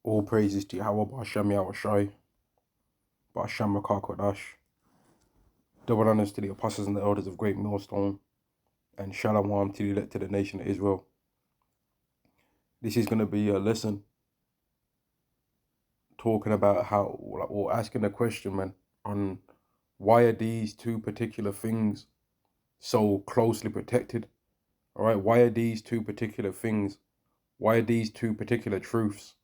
All praises to Yahweh, Ba'ashem Yahushai, Ba'ashem Rakah Kodash. Double honors to the apostles and the elders of Great Millstone, and Shalom to the elect to the nation of Israel. This is going to be a lesson talking about how, or asking a question, man, on why are these two particular things so closely protected? All right, why are these two particular things, why are these two particular truths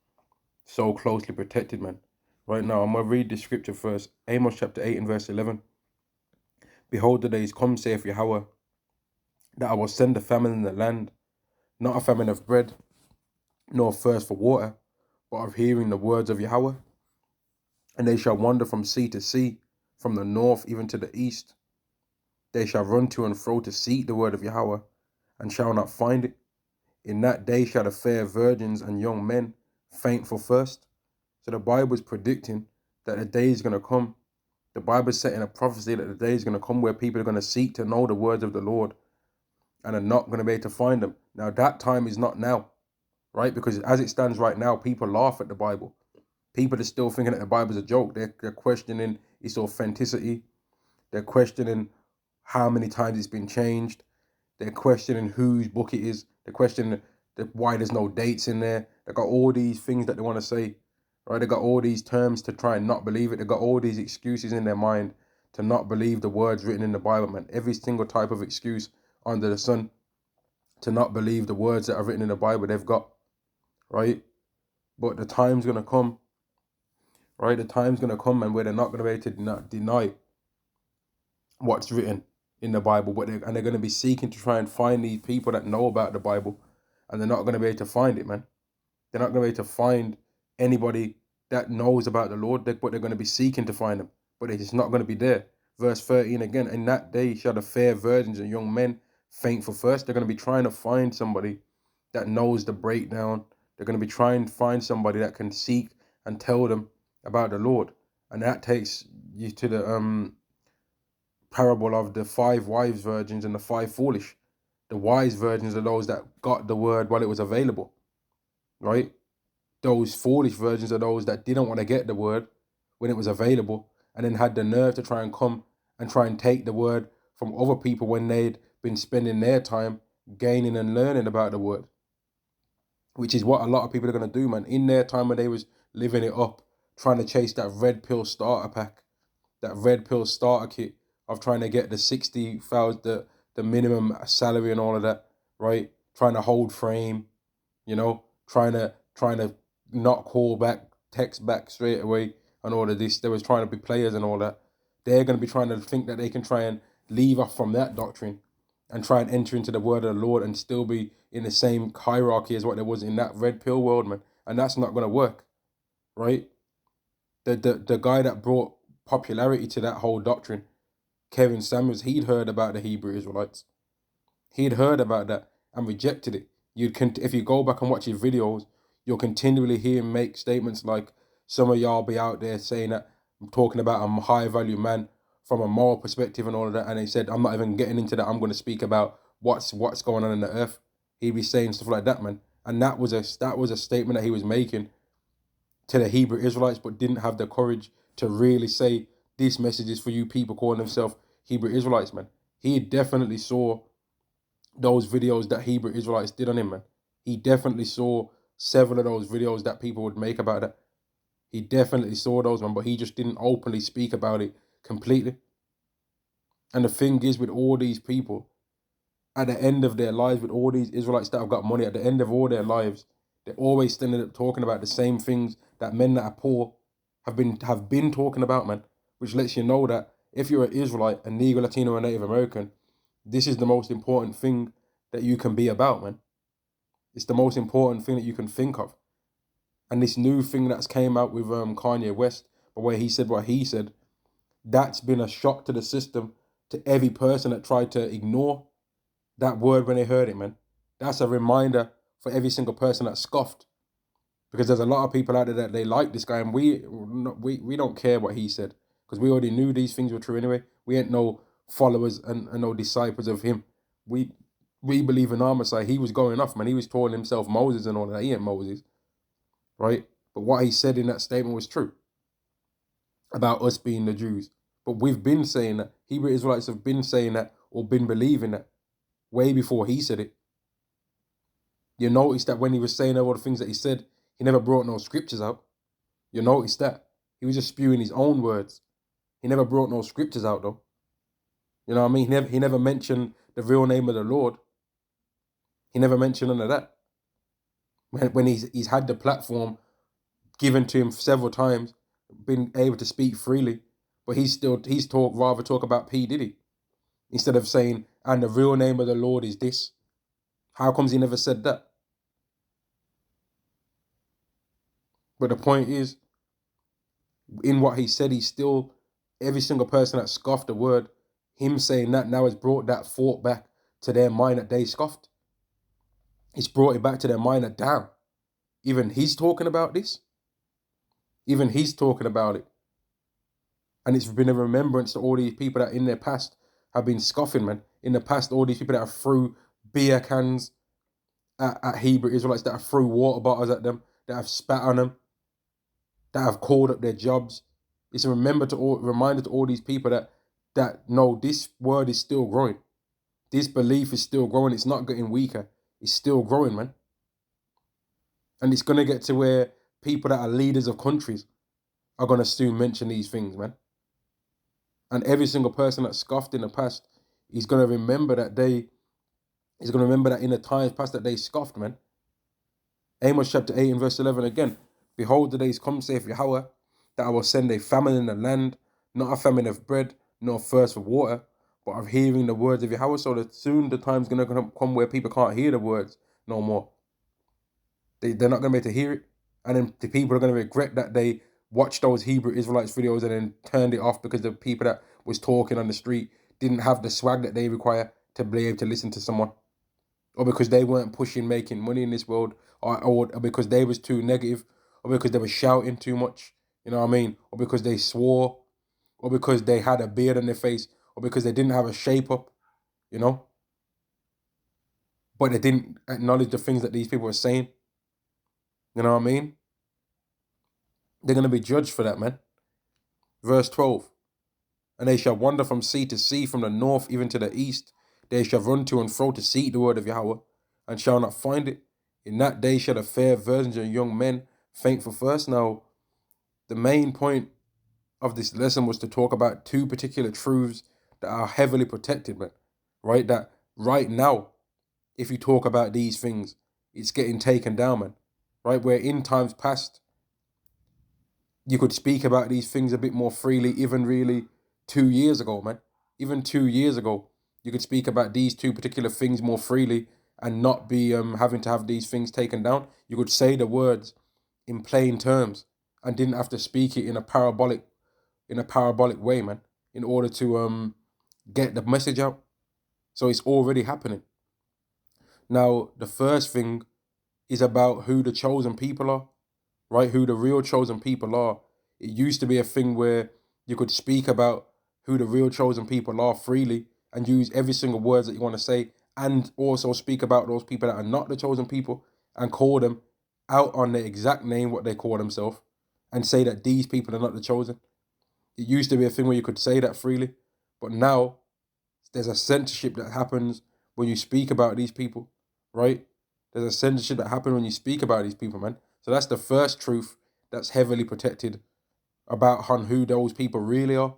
so closely protected, man? Right now, I'm going to read the scripture first. Amos chapter 8 and verse 11. Behold, the days come, saith Yahweh, that I will send a famine in the land, not a famine of bread, nor thirst for water, but of hearing the words of Yahweh. And they shall wander from sea to sea, from the north even to the east. They shall run to and fro to seek the word of Yahweh, and shall not find it. In that day shall the fair virgins and young men faint for thirst. So the Bible is predicting that a day is going to come. The Bible is setting a prophecy that the day is going to come where people are going to seek to know the words of the Lord and are not going to be able to find them. Now, that time is not now, right? Because as it stands right now, people laugh at the Bible. People are still thinking that the Bible is a joke. They're questioning its authenticity. They're questioning how many times it's been changed. They're questioning whose book it is. They're questioning why there's no dates in there. They've got all these things that they want to say, right? They've got all these terms to try and not believe it. They've got all these excuses in their mind to not believe the words written in the Bible, man. Every single type of excuse under the sun to not believe the words that are written in the Bible they've got, right? But the time's going to come, right? The time's going to come, and where they're not going to be able to deny what's written in the Bible, but they're going to be seeking to try and find these people that know about the Bible, and they're not going to be able to find it, man. They're not going to be able to find anybody that knows about the Lord, but they're going to be seeking to find them, but it's not going to be there. Verse 13 again, in that day shall the fair virgins and young men faint for thirst. They're going to be trying to find somebody that knows the breakdown. They're going to be trying to find somebody that can seek and tell them about the Lord. And that takes you to the parable of the 5 wise virgins and the 5 foolish. The wise virgins are those that got the word while it was available, right? Those foolish virgins are those that didn't want to get the word when it was available, and then had the nerve to try and come and try and take the word from other people when they'd been spending their time gaining and learning about the word, which is what a lot of people are going to do, man. In their time when they was living it up, trying to chase that red pill starter pack, that red pill starter kit of trying to get the 60,000, the minimum salary and all of that, right? Trying to hold frame, trying to not call back, text back straight away and all of this. They was trying to be players and all that. They're going to be trying to think that they can try and leave off from that doctrine and try and enter into the word of the Lord and still be in the same hierarchy as what there was in that red pill world, man. And that's not going to work, right? The guy that brought popularity to that whole doctrine, Kevin Samuels, he'd heard about the Hebrew Israelites. He'd heard about that and rejected it. If you go back and watch his videos, you'll continually hear him make statements like, some of y'all be out there saying that I'm talking about a high value man from a moral perspective and all of that. And he said, I'm not even getting into that. I'm going to speak about what's going on in the earth. He'd be saying stuff like that, man. And that was a statement that he was making to the Hebrew Israelites, but didn't have the courage to really say, this message is for you people calling themselves Hebrew Israelites, man. He definitely saw those videos that Hebrew Israelites did on him, man. He definitely saw several of those videos that people would make about it. He definitely saw those, man, but he just didn't openly speak about it completely. And the thing is, with all these people, at the end of their lives, with all these Israelites that have got money, at the end of all their lives, they're always standing up talking about the same things that men that are poor have been talking about, man. Which lets you know that if you're an Israelite, a Negro, Latino, or Native American, this is the most important thing that you can be about, man. It's the most important thing that you can think of. And this new thing that's came out with Kanye West, but where he said what he said, that's been a shock to the system, to every person that tried to ignore that word when they heard it, man. That's a reminder for every single person that scoffed. Because there's a lot of people out there that they like this guy, and we don't care what he said, because we already knew these things were true anyway. We ain't no followers and no disciples of him. We believe in our Messiah. He was going off, man. He was calling himself Moses and all that. He ain't Moses, right? But what he said in that statement was true about us being the Jews. But we've been saying that. Hebrew Israelites have been saying that or been believing that way before he said it. You notice that when he was saying all the things that he said, he never brought no scriptures out. You notice that. He was just spewing his own words. He never brought no scriptures out though. You know what I mean? He never mentioned the real name of the Lord. He never mentioned none of that. When he's had the platform given to him several times, been able to speak freely, but he's rather talk about P. Diddy instead of saying, and the real name of the Lord is this. How comes he never said that? But the point is, in what he said, he's still, every single person that scoffed the word, him saying that now has brought that thought back to their mind that they scoffed. It's brought it back to their mind that, damn, even he's talking about this. Even he's talking about it. And it's been a remembrance to all these people that in their past have been scoffing, man. In the past, all these people that have threw beer cans at Hebrew Israelites, that have threw water bottles at them, that have spat on them, that have called up their jobs. It's a reminder to all these people that no, this word is still growing. This belief is still growing. It's not getting weaker. It's still growing, man. And it's going to get to where people that are leaders of countries are going to soon mention these things, man. And every single person that scoffed in the past, he's going to remember that in the times past that they scoffed, man. Amos chapter 8 and verse 11 again. Behold, the days come, saith Yahweh, that I will send a famine in the land, not a famine of bread, nor thirst for water, but of hearing the words of Yahweh. So that soon the time's going to come where people can't hear the words no more. They're not going to be able to hear it. And then the people are going to regret that they watched those Hebrew Israelites videos and then turned it off because the people that was talking on the street didn't have the swag that they require to be able to listen to someone. Or because they weren't pushing making money in this world, or because they was too negative, or because they were shouting too much, you know what I mean? Or because they swore, or because they had a beard on their face, or because they didn't have a shape up, you know? But they didn't acknowledge the things that these people were saying. You know what I mean? They're going to be judged for that, man. Verse 12. And they shall wander from sea to sea, from the north even to the east. They shall run to and fro to seek the word of Yahweh, and shall not find it. In that day shall the fair virgins and young men faint for thirst. Now, the main point of this lesson was to talk about two particular truths that are heavily protected, man. Right? That right now, if you talk about these things, it's getting taken down, man. Right? Where in times past, you could speak about these things a bit more freely, even really 2 years ago, man. Even 2 years ago, you could speak about these two particular things more freely and not be having to have these things taken down. You could say the words in plain terms and didn't have to speak it in a parabolic way, man, in order to get the message out. So it's already happening. Now, the first thing is about who the chosen people are, right? Who the real chosen people are. It used to be a thing where you could speak about who the real chosen people are freely and use every single words that you want to say, and also speak about those people that are not the chosen people and call them out on the exact name, what they call themselves, and say that these people are not the chosen. It used to be a thing where you could say that freely, but now there's a censorship that happens when you speak about these people, right? There's a censorship that happens when you speak about these people, man. So that's the first truth that's heavily protected about on who those people really are,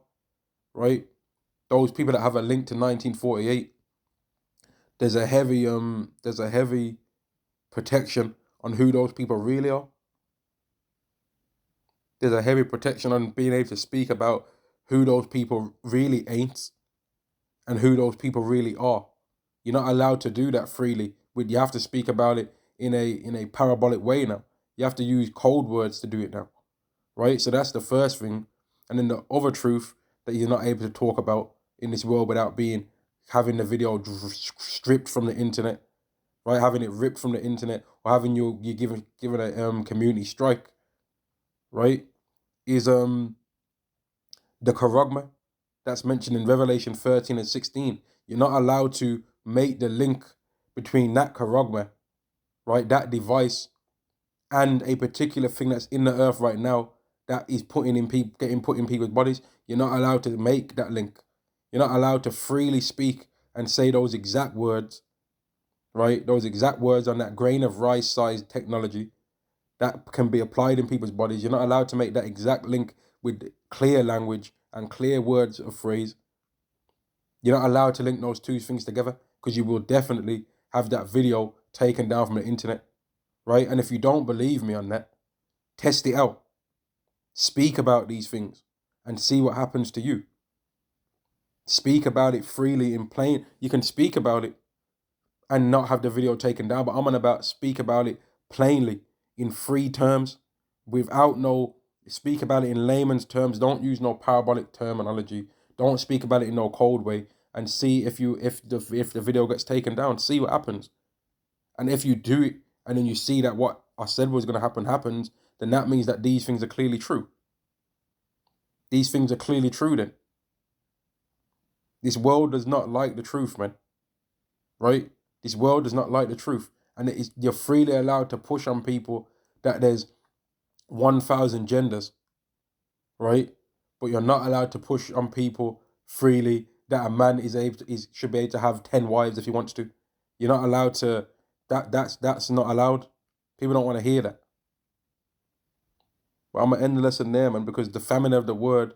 right? Those people that have a link to 1948. There's a heavy protection on who those people really are. There's a heavy protection on being able to speak about who those people really ain't and who those people really are. You're not allowed to do that freely. You have to speak about it in a parabolic way now. You have to use code words to do it now, right? So that's the first thing. And then the other truth that you're not able to talk about in this world without having the video stripped from the internet, right? Having it ripped from the internet, or having you given a community strike, right? Is the charagma that's mentioned in Revelation 13 and 16. You're not allowed to make the link between that charagma, right, that device, and a particular thing that's in the earth right now that is getting put in people's bodies, you're not allowed to make that link. You're not allowed to freely speak and say those exact words, right? Those exact words on that grain of rice-sized technology that can be applied in people's bodies. You're not allowed to make that exact link with clear language and clear words of phrase. You're not allowed to link those two things together, because you will definitely have that video taken down from the internet, right? And if you don't believe me on that, test it out. Speak about these things and see what happens to you. Speak about it freely in plain. You can speak about it and not have the video taken down, but I'm on about speak about it plainly in free terms, without no, speak about it in layman's terms. Don't use no parabolic terminology. Don't speak about it in no cold way, and see if the video gets taken down. See what happens. And if you do it and then you see that what I said was going to happen happens, then that means that these things are clearly true. These things are clearly true then. This world does not like the truth, man. Right? This world does not like the truth. And you're freely allowed to push on people that there's 1,000 genders, right? But you're not allowed to push on people freely that a man should be able to have 10 wives if he wants to. You're not allowed to. That's not allowed. People don't want to hear that. But I'm gonna end the lesson there, man, because the famine of the word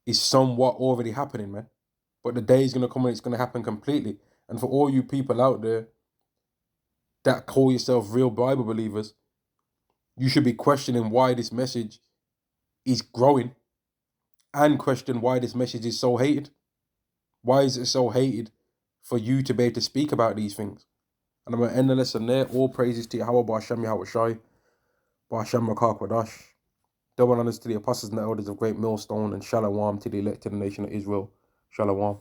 is somewhat already happening, man. But the day is gonna come when it's gonna happen completely. And for all you people out there that call yourself real Bible believers, you should be questioning why this message is growing, and question why this message is so hated. Why is it so hated for you to be able to speak about these things? And I'm going to end the lesson there. All praises to Yahweh, Ba'ashem Yahweh Shai, Ba'ashem Makar Kwadash. Double honors to the apostles and the elders of Great Millstone, and Shalom to the elected nation of Israel. Shalom.